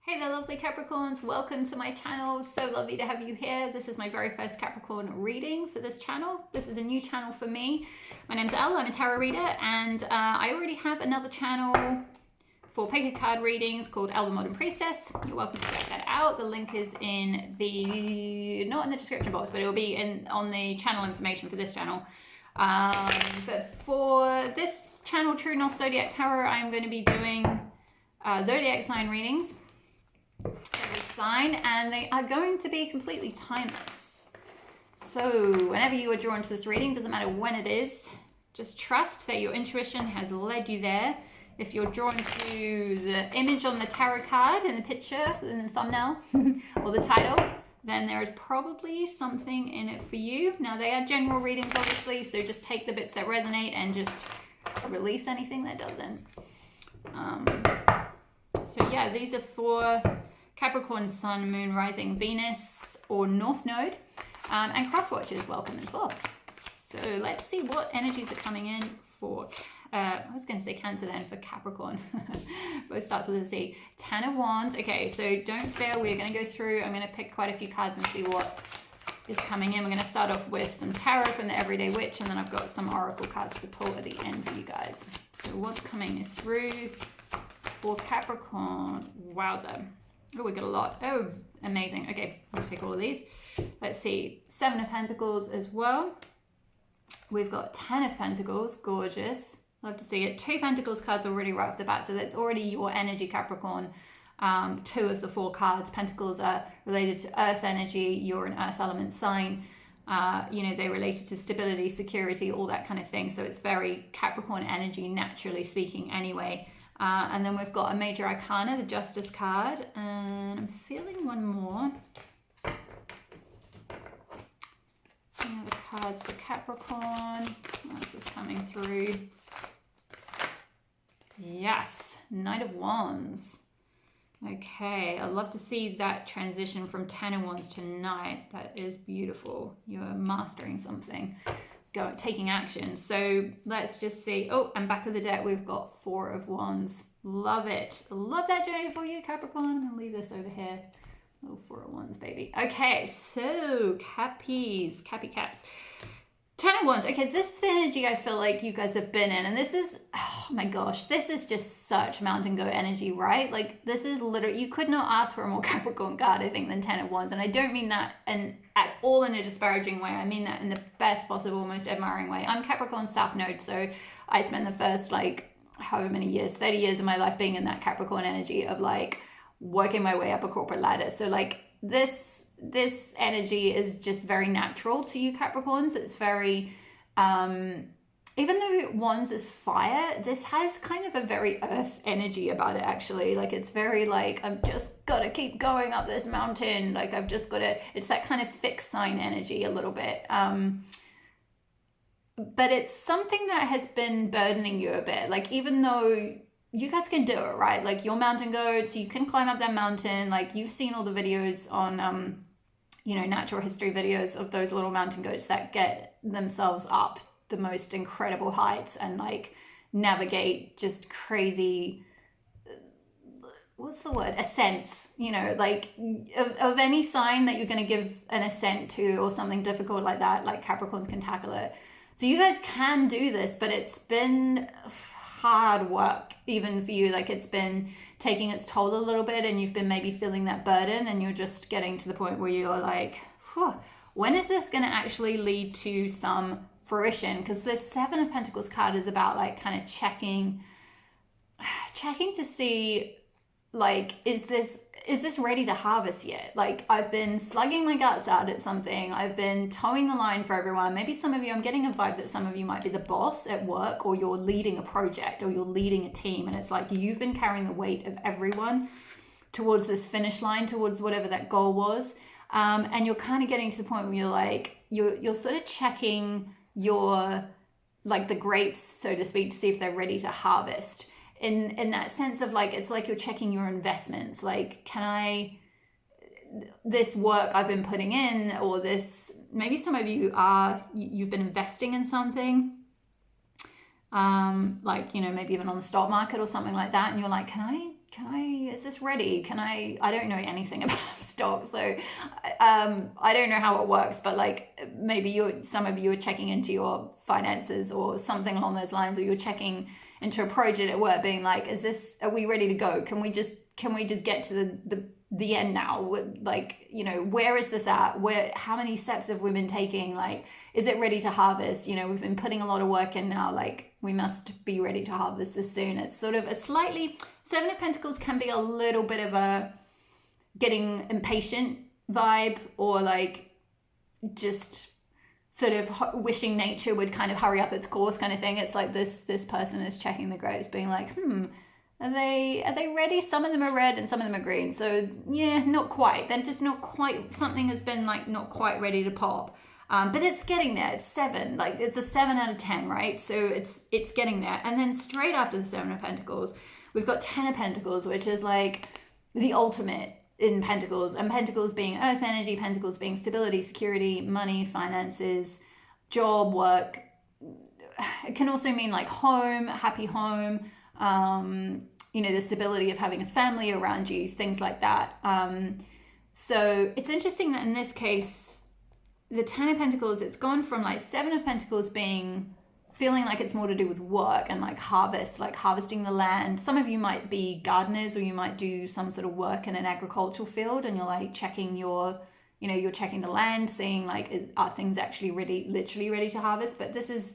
Hey there, lovely Capricorns. Welcome to my channel. So lovely to have you here. This is my very first Capricorn reading for this channel. This is a new channel for me. My name's Elle. I'm a tarot reader, and I already have another channel for pick a card readings called Elle the Modern Priestess. You're welcome to check that out. The link is in the, not in the description box, but it will be on the channel information for this channel. But for this channel, True North Zodiac Tarot, I'm going to be doing zodiac sign readings. Every sign, and they are going to be completely timeless. So whenever you are drawn to this reading, doesn't matter when it is, just trust that your intuition has led you there. If you're drawn to the image on the tarot card in the picture, in the thumbnail, or the title, then there is probably something in it for you. Now they are general readings, obviously, so just take the bits that resonate and just release anything that doesn't. So yeah, these are for Capricorn, Sun, Moon, Rising, Venus, or North Node, and cross watchers welcome as well. So let's see what energies are coming in for, I was going to say Cancer then, for Capricorn. Both starts with a C. 10 of Wands. Okay, so don't fear, we're going to go through, I'm going to pick quite a few cards and see what is coming in. We're going to start off with some tarot from the Everyday Witch, and then I've got some oracle cards to pull at the end for you guys. So what's coming through for Capricorn? Wowza. Oh, we got a lot. Oh, amazing. Okay, let's take all of these. Let's see. 7 of Pentacles as well. We've got 10 of Pentacles. Gorgeous. Love to see it. 2 Pentacles cards already right off the bat. So that's already your energy, Capricorn. 2 of the 4 cards. Pentacles are related to earth energy. You're an earth element sign. You know, they're related to stability, security, all that kind of thing. So it's very Capricorn energy, naturally speaking anyway. And then we've got a major arcana, the Justice card, and I'm feeling one more. Any other cards for Capricorn? What else is coming through? Yes, Knight of Wands. Okay, I'd love to see that transition from 10 of Wands to Knight. That is beautiful. You're mastering something. Taking action. So let's just see. Oh, and back of the deck we've got 4 of Wands. Love it. Love that journey for you, Capricorn. I'm gonna leave this over here. Oh, 4 of Wands, baby. Okay, so cappy caps. 10 of Wands. Okay, this is the energy I feel like you guys have been in, and this is, oh my gosh, this is just such mountain goat energy, right? Like, this is literally, you could not ask for a more Capricorn card, I think, than 10 of Wands. And I don't mean that at all in a disparaging way. I mean that in the best possible, most admiring way. I'm Capricorn South Node, so I spent the first, like, however many years, 30 years of my life being in that Capricorn energy of, like, working my way up a corporate ladder. So, like, this energy is just very natural to you, Capricorns. It's very, even though Wands is fire, this has kind of a very earth energy about it, actually. Like, it's very like, I've just got to keep going up this mountain. Like, I've just got to, it's that kind of fixed sign energy a little bit. But it's something that has been burdening you a bit. Like, even though you guys can do it, right? Like, you're mountain goats, you can climb up that mountain. Like, you've seen all the videos on, you know, natural history videos of those little mountain goats that get themselves up the most incredible heights and, like, navigate just crazy, what's the word? Ascents, you know, like, of any sign that you're going to give an ascent to or something difficult like that, like, Capricorns can tackle it. So you guys can do this, but it's been hard work even for you. Like, it's been taking its toll a little bit, and you've been maybe feeling that burden, and you're just getting to the point where you're like, when is this going to actually lead to some fruition? Because this 7 of Pentacles card is about, like, kind of checking to see, like, is this ready to harvest yet? Like, I've been slugging my guts out at something. I've been towing the line for everyone. Maybe some of you, I'm getting a vibe that some of you might be the boss at work, or you're leading a project, or you're leading a team. And it's like you've been carrying the weight of everyone towards this finish line, towards whatever that goal was. And you're kind of getting to the point where you're like, you're sort of checking your, like, the grapes, so to speak, to see if they're ready to harvest. In that sense of, like, it's like you're checking your investments. Like, this work I've been putting in, or this, maybe some of you you've been investing in something, like, you know, maybe even on the stock market or something like that. And you're like, can I is this ready? I don't know anything about stock, so I don't know how it works, but like maybe some of you are checking into your finances or something along those lines, or you're checking into a project at work being like, are we ready to go? Can we just get to the end now? Like, you know, where is this at? How many steps have we been taking? Like, is it ready to harvest? You know, we've been putting a lot of work in now, like we must be ready to harvest this soon. It's sort of a slightly, Seven of Pentacles can be a little bit of a getting impatient vibe, or like just sort of wishing nature would kind of hurry up its course kind of thing. It's like this person is checking the grapes being like, are they ready? Some of them are red and some of them are green. So yeah, not quite. Then just not quite, something has been like not quite ready to pop. But it's getting there. It's 7. Like it's a 7 out of 10, right? So it's getting there. And then straight after the 7 of Pentacles, we've got 10 of Pentacles, which is like the ultimate in Pentacles. And Pentacles being earth energy, Pentacles being stability, security, money, finances, job, work. It can also mean like home, happy home, you know, the stability of having a family around you, things like that. So it's interesting that in this case, the 10 of Pentacles, it's gone from like 7 of Pentacles feeling like it's more to do with work and like harvest, like harvesting the land. Some of you might be gardeners, or you might do some sort of work in an agricultural field, and you're like checking you're checking the land, seeing like, are things actually literally ready to harvest? But this is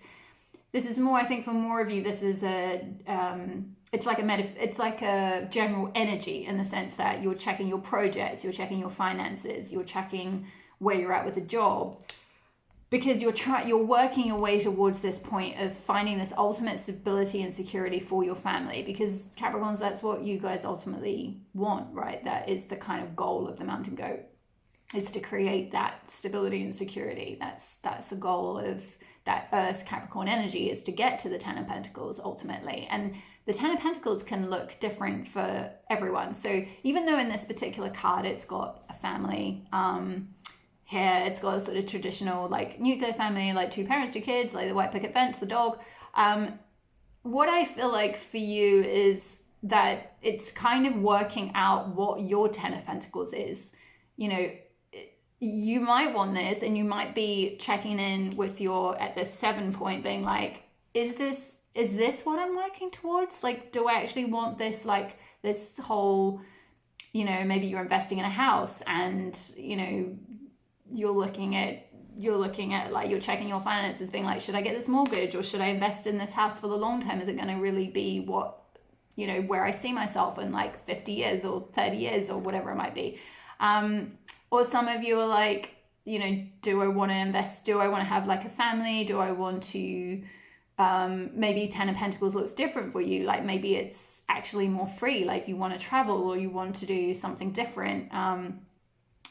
more, I think for more of you, this is it's like a general energy, in the sense that you're checking your projects, you're checking your finances, you're checking where you're at with a job, because you're working your way towards this point of finding this ultimate stability and security for your family, because Capricorns, that's what you guys ultimately want, right? That is the kind of goal of the mountain goat, is to create that stability and security. That's the goal of that Earth Capricorn energy, is to get to the 10 of Pentacles ultimately. And the 10 of Pentacles can look different for everyone. So even though in this particular card it's got a family, here it's got a sort of traditional like nuclear family, like 2 parents, 2 kids, like the white picket fence, the dog. What I feel like for you is that it's kind of working out what your 10 of Pentacles is. You know, you might want this, and you might be checking in with at the 7 point being like, is this what I'm working towards? Like, do I actually want this, like this whole, you know, maybe you're investing in a house, and, you know, you're looking at like, you're checking your finances being like, should I get this mortgage, or should I invest in this house for the long term? Is it going to really be what, you know, where I see myself in like 50 years or 30 years or whatever it might be? Or some of you are like, you know, do I want to invest? Do I want to have like a family? Do I want to, maybe 10 of Pentacles looks different for you. Like maybe it's actually more free, like you want to travel, or you want to do something different.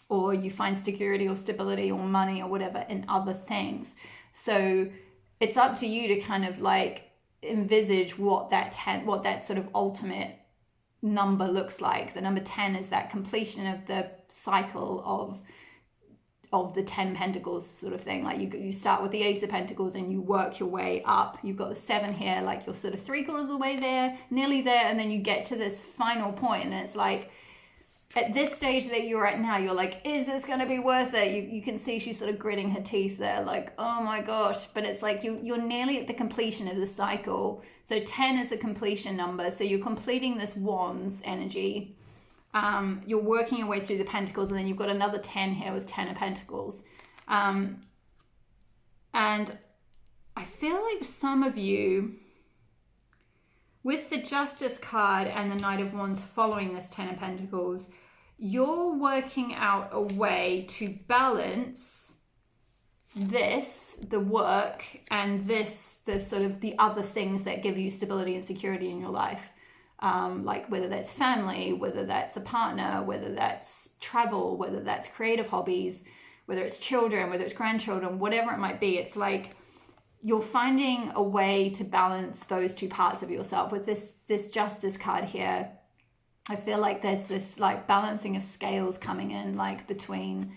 Or you find security or stability or money or whatever in other things. So it's up to you to kind of like envisage what that sort of ultimate number looks like. The number 10 is that completion of the cycle of the 10 Pentacles sort of thing. Like you start with the Ace of Pentacles and you work your way up. You've got the 7 here, like you're sort of 3/4 of the way there, nearly there, and then you get to this final point, and it's like, at this stage that you're at now, you're like, is this going to be worth it? You can see she's sort of gritting her teeth there, like, oh my gosh. But it's like you're nearly at the completion of the cycle. So 10 is a completion number. So you're completing this Wands energy. You're working your way through the Pentacles, and then you've got another 10 here with 10 of Pentacles. And I feel like some of you, with the Justice card and the Knight of Wands following this 10 of Pentacles, you're working out a way to balance this, the work, and this, the sort of the other things that give you stability and security in your life. Like whether that's family, whether that's a partner, whether that's travel, whether that's creative hobbies, whether it's children, whether it's grandchildren, whatever it might be. It's like you're finding a way to balance those 2 parts of yourself. With this Justice card here, I feel like there's this like balancing of scales coming in, like between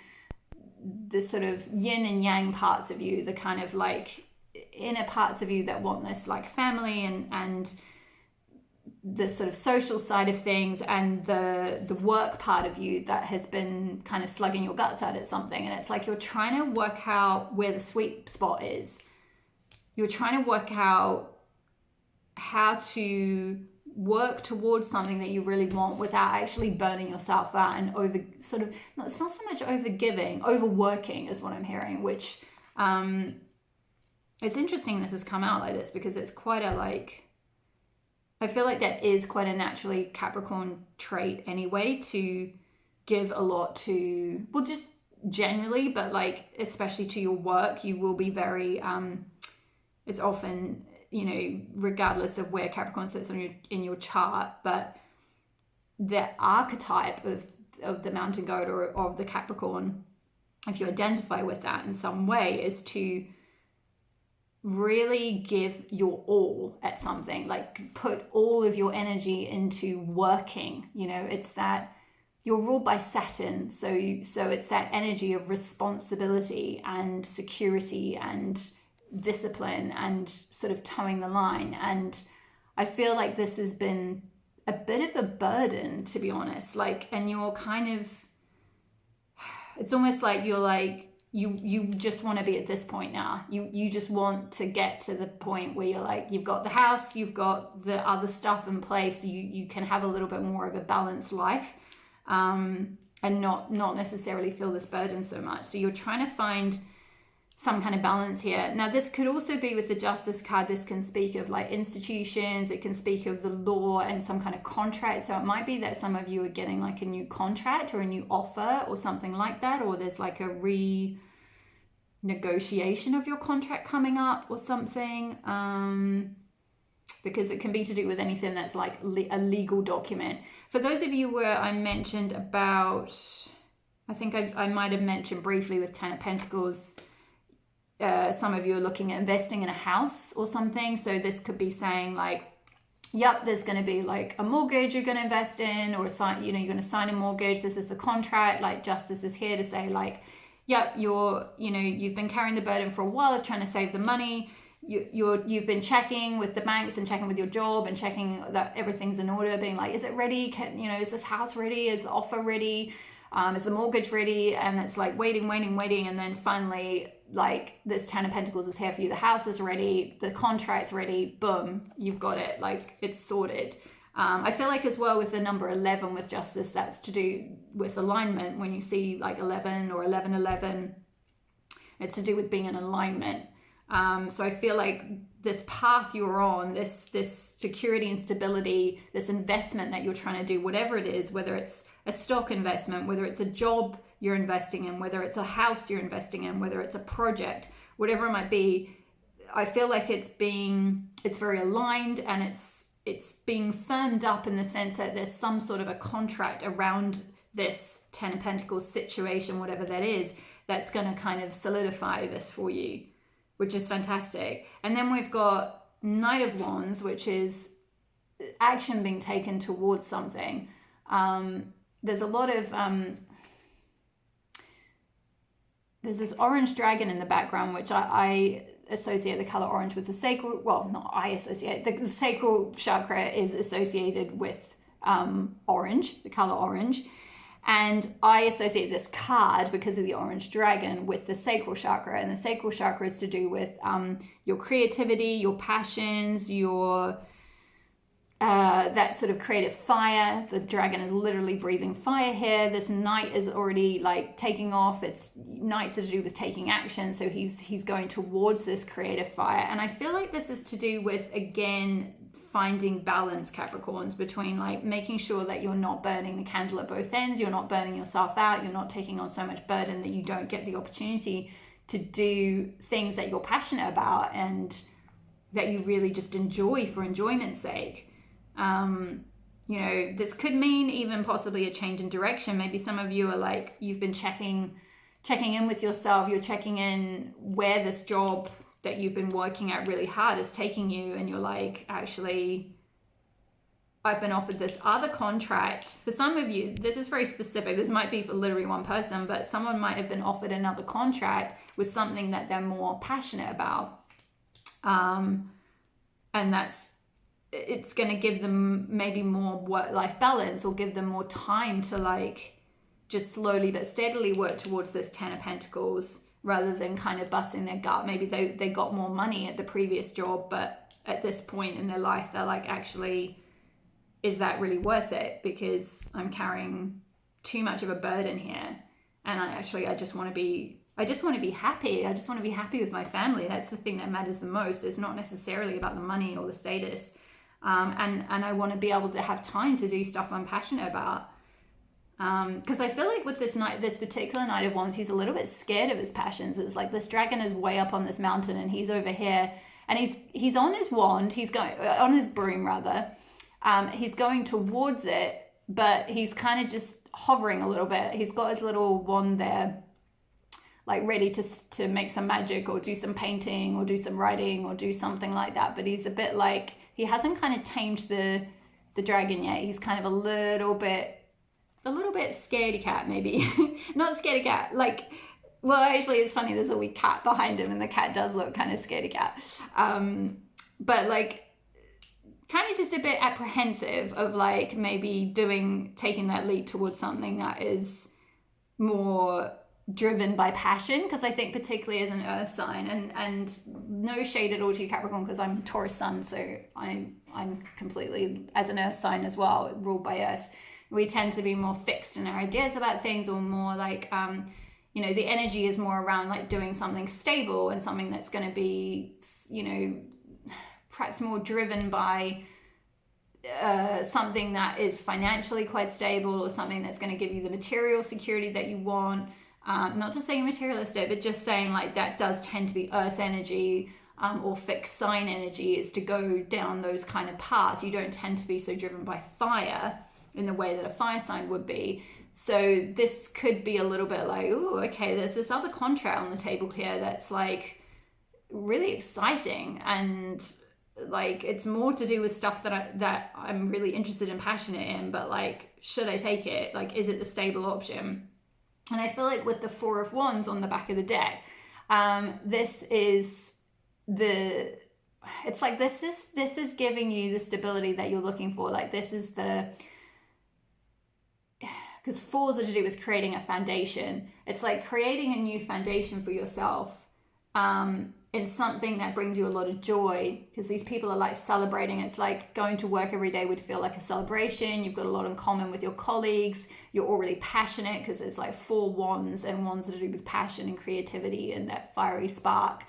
the sort of yin and yang parts of you, the kind of like inner parts of you that want this like family and the sort of social side of things and the work part of you that has been kind of slugging your guts out at something. And it's like you're trying to work out where the sweet spot is. You're trying to work out how to work towards something that you really want without actually burning yourself out and it's not so much overworking is what I'm hearing, which it's interesting this has come out like this, because it's quite I feel like that is quite a naturally Capricorn trait anyway, to give a lot to, well, just generally, but like especially to your work. You will be very it's often, you know, regardless of where Capricorn sits in your chart, but the archetype of the mountain goat or of the Capricorn, if you identify with that in some way, is to really give your all at something, like put all of your energy into working. You know, it's that you're ruled by Saturn, so it's that energy of responsibility and security and discipline and sort of towing the line. And I feel like this has been a bit of a burden, to be honest, like, and you're kind of, it's almost like you're like, you just want to be at this point now. You just want to get to the point where you're like, you've got the house, you've got the other stuff in place, you can have a little bit more of a balanced life, and not necessarily feel this burden so much. So you're trying to find some kind of balance here. Now, this could also be with the Justice card. This can speak of like institutions, it can speak of the law and some kind of contract. So it might be that some of you are getting like a new contract or a new offer or something like that, or there's like a renegotiation of your contract coming up or something, because it can be to do with anything that's like a legal document. For those of you where I mentioned about, I think I might have mentioned briefly with Ten of Pentacles, some of you are looking at investing in a house or something. So this could be saying like, yep, there's going to be like a mortgage you're going to invest in, or sign, you're going to sign a mortgage. This is the contract. Like Justice is here to say like, yep, you've been carrying the burden for a while of trying to save the money. You've been checking with the banks and checking with your job and checking that everything's in order, being like, is it ready? Is this house ready? Is the offer ready? Is the mortgage ready? And it's like waiting. And then finally, like this Ten of Pentacles is here for you. The house is ready. The contract's ready. Boom. You've got it. Like it's sorted. I feel like as well with the number 11 with Justice, that's to do with alignment. When you see like 11 or 1111, it's to do with being in alignment. So I feel like this path you're on, this security and stability, this investment that you're trying to do, whatever it is, whether it's a stock investment, whether it's a job you're investing in, whether it's a house you're investing in, whether it's a project, whatever it might be, I feel like it's very aligned, and it's being firmed up in the sense that there's some sort of a contract around this Ten of Pentacles situation, whatever that is, that's going to kind of solidify this for you, which is fantastic. And then we've got Knight of Wands, which is action being taken towards something. There's a lot of there's this orange dragon in the background, which I associate the color orange with the sacral. Well, not I associate, the sacral chakra is associated with orange, the color orange. And I associate this card, because of the orange dragon, with the sacral chakra. And the sacral chakra is to do with your creativity, your passions, your that sort of creative fire. The dragon is literally breathing fire here. This knight is already like taking off. It's knights are to do with taking action. So he's going towards this creative fire. And I feel like this is to do with, again, finding balance, Capricorns, between like making sure that you're not burning the candle at both ends. You're not burning yourself out. You're not taking on so much burden that you don't get the opportunity to do things that you're passionate about and that you really just enjoy for enjoyment's sake. This could mean even possibly a change in direction. Maybe some of you are like, you've been checking in with yourself. You're checking in where this job that you've been working at really hard is taking you, and you're like, actually, I've been offered this other contract. For some of you, this is very specific. This might be for literally one person, but someone might have been offered another contract with something that they're more passionate about. And that's it's going to give them maybe more work-life balance, or give them more time to like just slowly but steadily work towards this 10 of Pentacles, rather than kind of busting their gut. Maybe they got more money at the previous job, but at this point in their life, they're like, actually, is that really worth it? Because I'm carrying too much of a burden here. And I just want to be happy. I just want to be happy with my family. That's the thing that matters the most. It's not necessarily about the money or the status. And I want to be able to have time to do stuff I'm passionate about. Because I feel like with this particular Knight of Wands, he's a little bit scared of his passions. It's like this dragon is way up on this mountain and he's over here, and he's on his wand. He's going on his broom rather. He's going towards it, but he's kind of just hovering a little bit. He's got his little wand there, like ready to make some magic or do some painting or do some writing or do something like that. But he's a bit like, he hasn't kind of tamed the dragon yet. He's kind of a little bit scaredy cat, maybe. Not scaredy cat, like, well, actually it's funny, there's a wee cat behind him and the cat does look kind of scaredy cat. But like, kind of just a bit apprehensive of like maybe taking that leap towards something that is more driven by passion. Because I think particularly as an earth sign, and no shade at all to you, Capricorn, because I'm Taurus sun, so I'm completely, as an earth sign as well, ruled by earth. We tend to be more fixed in our ideas about things, or more like the energy is more around like doing something stable and something that's going to be perhaps more driven by something that is financially quite stable, or something that's going to give you the material security that you want. Not to say materialistic, but just saying like that does tend to be earth energy, or fixed sign energy, is to go down those kind of paths. You don't tend to be so driven by fire in the way that a fire sign would be. So this could be a little bit like, oh, okay, there's this other contract on the table here that's like really exciting, and like it's more to do with stuff that I'm really interested and passionate in, but like, should I take it? Like, is it the stable option? And I feel like with the Four of Wands on the back of the deck, this is giving you the stability that you're looking for. Like, this is because fours are to do with creating a foundation. It's like creating a new foundation for yourself in something that brings you a lot of joy, because these people are like celebrating. It's like going to work every day would feel like a celebration. You've got a lot in common with your colleagues. You're all really passionate, because it's like 4 wands, and wands are to do with passion and creativity and that fiery spark.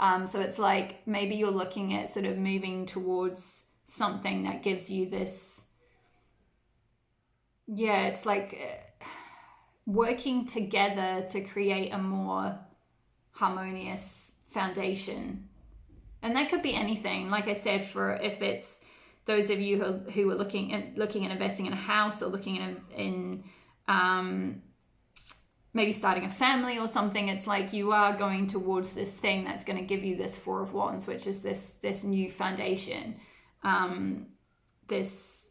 So it's like maybe you're looking at sort of moving towards something that gives you this, it's like working together to create a more harmonious foundation. And that could be anything. Like I said, for if it's those of you who are looking at investing in a house, or looking in maybe starting a family or something, it's like you are going towards this thing that's going to give you this Four of Wands, which is this new foundation. It's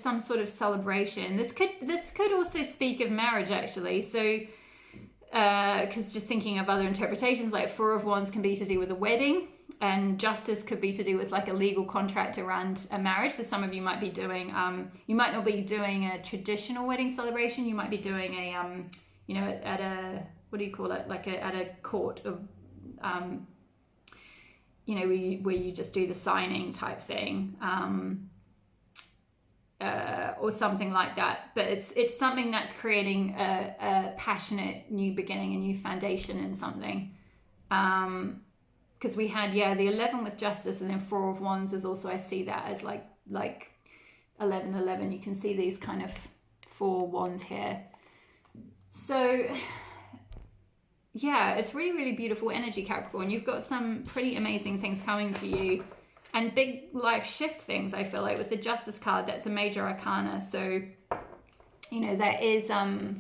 some sort of celebration. This could also speak of marriage, actually. So, because just thinking of other interpretations, like Four of Wands can be to do with a wedding, and Justice could be to do with like a legal contract around a marriage. So some of you might be doing, you might not be doing a traditional wedding celebration. You might be doing a, at a, what do you call it? Like at a court of, where you just do the signing type thing. Or something like that, but it's something that's creating a passionate new beginning, a new foundation in something. Because we had the 11 with Justice, and then Four of Wands is also, I see that as like 11. You can see these kind of 4 wands here. So it's really, really beautiful energy, Capricorn. You've got some pretty amazing things coming to you. And big life shift things, I feel like, with the Justice card. That's a major arcana. So, that is, that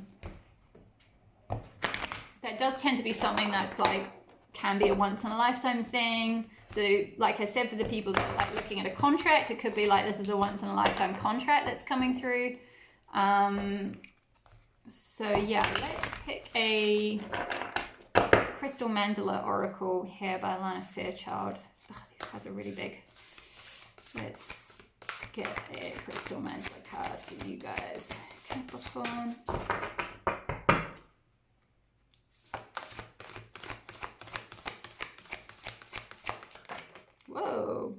does tend to be something that's like, can be a once in a lifetime thing. So, like I said, for the people that are like looking at a contract, it could be like, this is a once in a lifetime contract that's coming through. Let's pick a Crystal Mandala Oracle here by Lana Fairchild. Ugh, these cards are really big. Let's get a Crystal Mandala card for you guys. Capricorn. Whoa.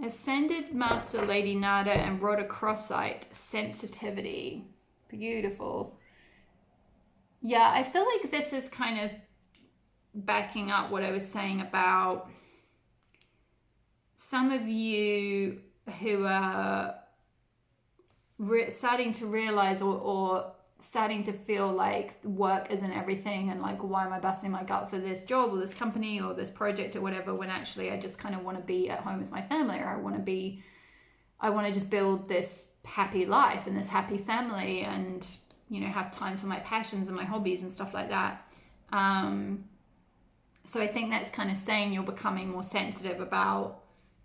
Ascended Master Lady Nada and Rhodochrosite. Sensitivity. Beautiful. Yeah, I feel like this is kind of backing up what I was saying about some of you who are starting to realize or starting to feel like work isn't everything, and like, why am I busting my gut for this job or this company or this project or whatever, when actually I just kind of want to be at home with my family, or I want to just build this happy life and this happy family, and, you know, have time for my passions and my hobbies and stuff like that. So I think that's kind of saying you're becoming more sensitive about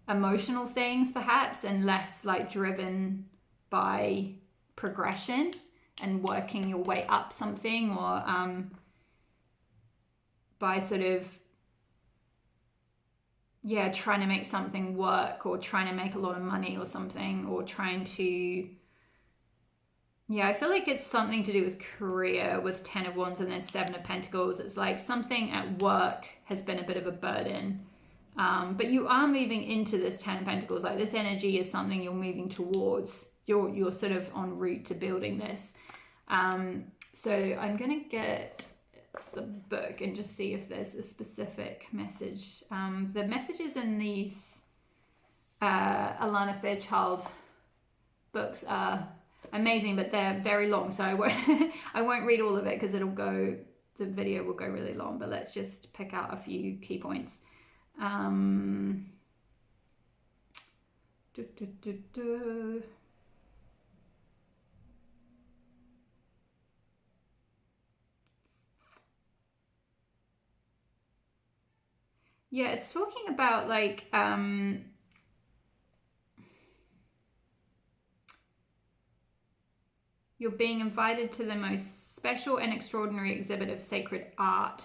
emotional things perhaps, and less like driven by progression and working your way up something, or by sort of, yeah, trying to make something work, or trying to make a lot of money or something, or trying to, yeah, I feel like it's something to do with career with 10 of Wands and then 7 of Pentacles. It's like something at work has been a bit of a burden. But you are moving into this 10 of Pentacles. Like, this energy is something you're moving towards. You're sort of en route to building this. So I'm going to get the book and just see if there's a specific message. The messages in these Alana Fairchild books are amazing, but they're very long, so I won't read all of it because the video will go really long. But let's just pick out a few key points. Yeah, it's talking about like you're being invited to the most special and extraordinary exhibit of sacred art.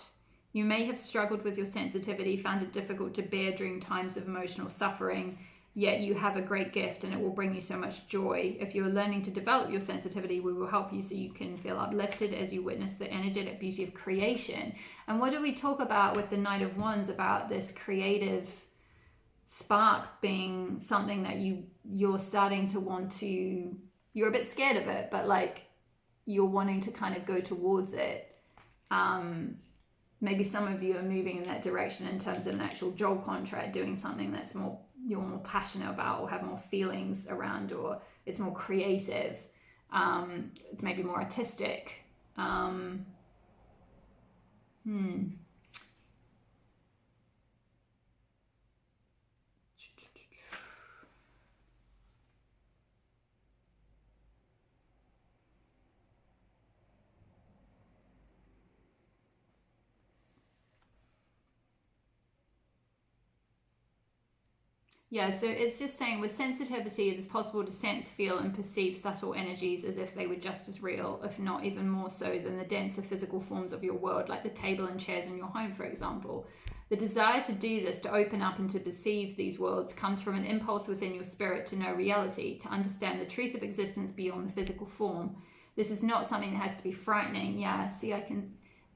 You may have struggled with your sensitivity, found it difficult to bear during times of emotional suffering, yet you have a great gift and it will bring you so much joy. If you're learning to develop your sensitivity, we will help you so you can feel uplifted as you witness the energetic beauty of creation. And what do we talk about with the Knight of Wands, about this creative spark being something that you're starting to want to, you're a bit scared of it, but like you're wanting to kind of go towards it. Maybe some of you are moving in that direction in terms of an actual job contract, doing something that's you're more passionate about, or have more feelings around, or it's more creative. It's maybe more artistic. Yeah, so it's just saying with sensitivity, it is possible to sense, feel, and perceive subtle energies as if they were just as real, if not even more so than the denser physical forms of your world, like the table and chairs in your home, for example. The desire to do this, to open up and to perceive these worlds, comes from an impulse within your spirit to know reality, to understand the truth of existence beyond the physical form. This is not something that has to be frightening. Yeah, see,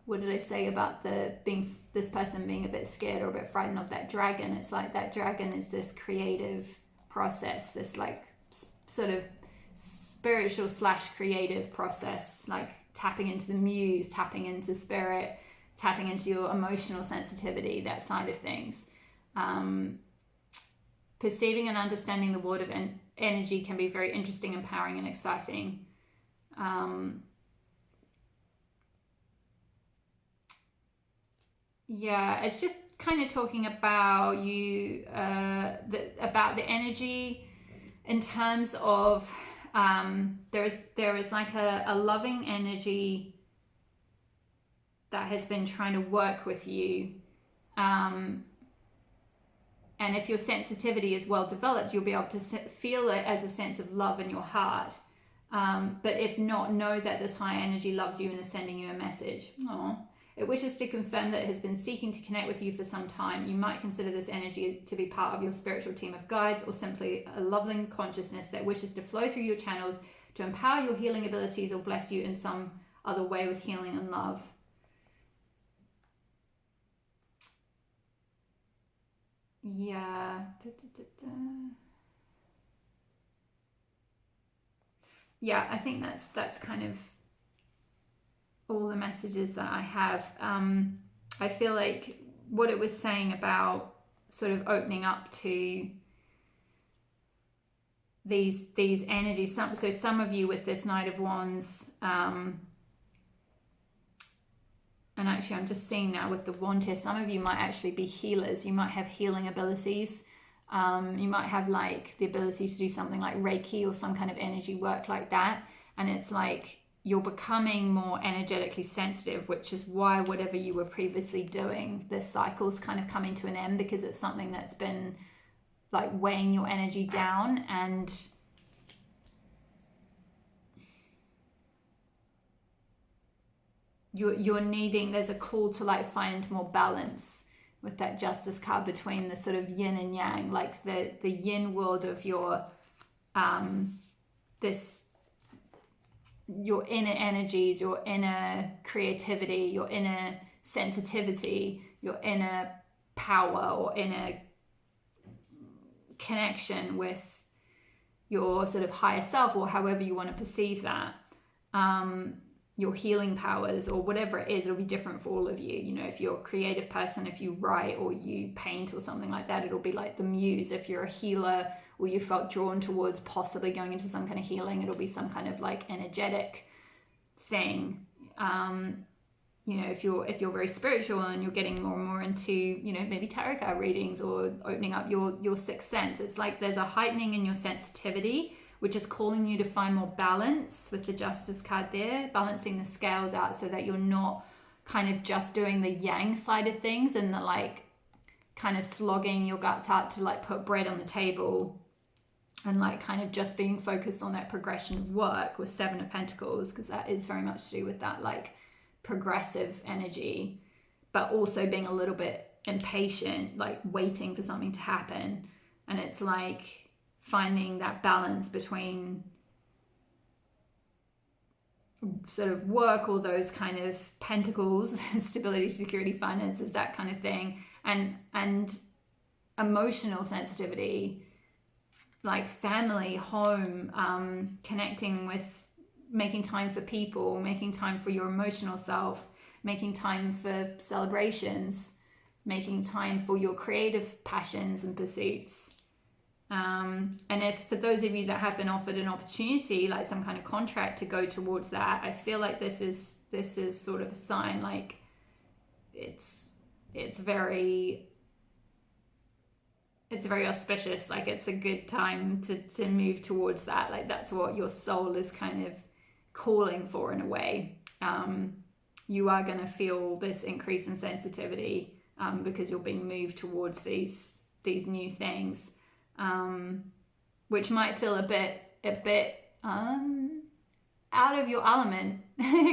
what did I say about this person being a bit scared or a bit frightened of that dragon? It's like that dragon is this creative process, this like sort of spiritual / creative process, like tapping into the muse, tapping into spirit, tapping into your emotional sensitivity, that side of things. Perceiving and understanding the world of energy can be very interesting, empowering, and exciting. Yeah, it's just kind of talking about about the energy in terms of there is like a loving energy that has been trying to work with you, and if your sensitivity is well developed, you'll be able to feel it as a sense of love in your heart. But if not, know that this high energy loves you and is sending you a message. Aww. It wishes to confirm that it has been seeking to connect with you for some time. You might consider this energy to be part of your spiritual team of guides, or simply a loving consciousness that wishes to flow through your channels to empower your healing abilities or bless you in some other way with healing and love. Yeah. Yeah, I think that's kind of all the messages that I have. I feel like what it was saying about sort of opening up to these energies. So some of you with this Knight of Wands, and actually I'm just seeing now with the wand here, some of you might actually be healers. You might have healing abilities. You might have like the ability to do something like Reiki or some kind of energy work like that. And it's like you're becoming more energetically sensitive, which is why whatever you were previously doing, this cycle's kind of coming to an end, because it's something that's been like weighing your energy down. And you're needing, there's a call to like find more balance with that Justice card between the sort of yin and yang, like the yin world of your your inner energies, your inner creativity, your inner sensitivity, your inner power or inner connection with your sort of higher self, or however you want to perceive that. Your healing powers or whatever it is, it'll be different for all of you. You know, if you're a creative person, if you write or you paint or something like that, it'll be like the muse. If you're a healer or you felt drawn towards possibly going into some kind of healing, it'll be some kind of like energetic thing. You know, if you're very spiritual and you're getting more and more into, you know, maybe tarot card readings or opening up your sixth sense, it's like there's a heightening in your sensitivity, which is calling you to find more balance with the Justice card there, balancing the scales out so that you're not kind of just doing the yang side of things and the like kind of slogging your guts out to like put bread on the table and like kind of just being focused on that progression of work with Seven of Pentacles, because that is very much to do with that like progressive energy, but also being a little bit impatient, like waiting for something to happen. And it's like finding that balance between sort of work, all those kind of pentacles, stability, security, finances, that kind of thing, and emotional sensitivity, like family, home, connecting with, making time for people, making time for your emotional self, making time for celebrations, making time for your creative passions and pursuits. And if for those of you that have been offered an opportunity, like some kind of contract to go towards that, I feel like this is sort of a sign, like it's very auspicious, like it's a good time to move towards that. Like that's what your soul is kind of calling for in a way. You are going to feel this increase in sensitivity because you're being moved towards these new things. Which might feel a bit out of your element,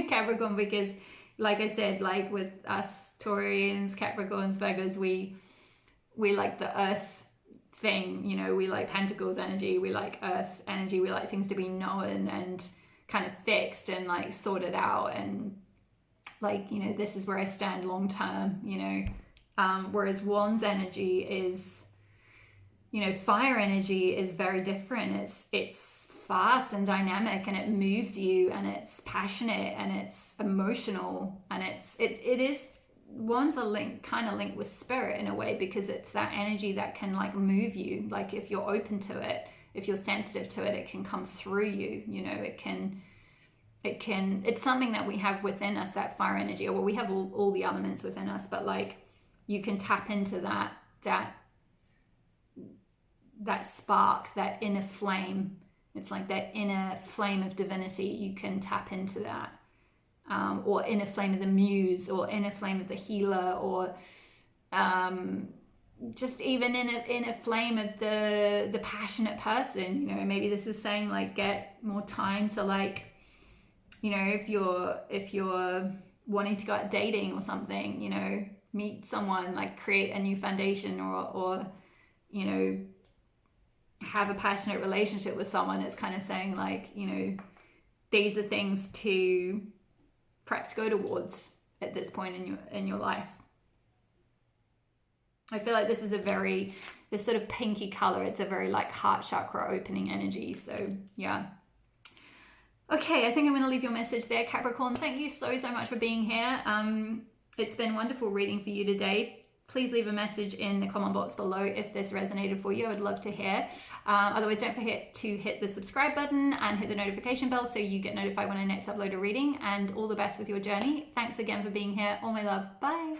Capricorn, because like I said, like with us Taurians, Capricorns, Virgos, we like the earth thing, you know, we like Pentacles energy, we like earth energy, we like things to be known and kind of fixed and like sorted out, and like, you know, this is where I stand long term, you know, whereas Wands energy is, you know, fire energy is very different. It's fast and dynamic, and it moves you, and it's passionate, and it's emotional, and it is, Wands are kind of linked with spirit in a way, because it's that energy that can like move you. Like if you're open to it, if you're sensitive to it, it can come through you. You know, it's something that we have within us, that fire energy. Well, we have all the elements within us, but like you can tap into that spark, that inner flame. It's like that inner flame of divinity. You can tap into that, or inner flame of the muse, or inner flame of the healer, or just even in a flame of the passionate person. You know, maybe this is saying like get more time to, like, you know, if you're wanting to go out dating or something, you know, meet someone, like create a new foundation, or you know, have a passionate relationship with someone. It's kind of saying like, you know, these are things to perhaps go towards at this point in your life. I feel like this is this sort of pinky color. It's a very like heart chakra opening energy. So yeah. Okay, I think I'm going to leave your message there, Capricorn. Thank you so much for being here. It's been wonderful reading for you today. Please leave a message in the comment box below if this resonated for you. I would love to hear. Otherwise, don't forget to hit the subscribe button and hit the notification bell so you get notified when I next upload a reading. And all the best with your journey. Thanks again for being here. All my love. Bye.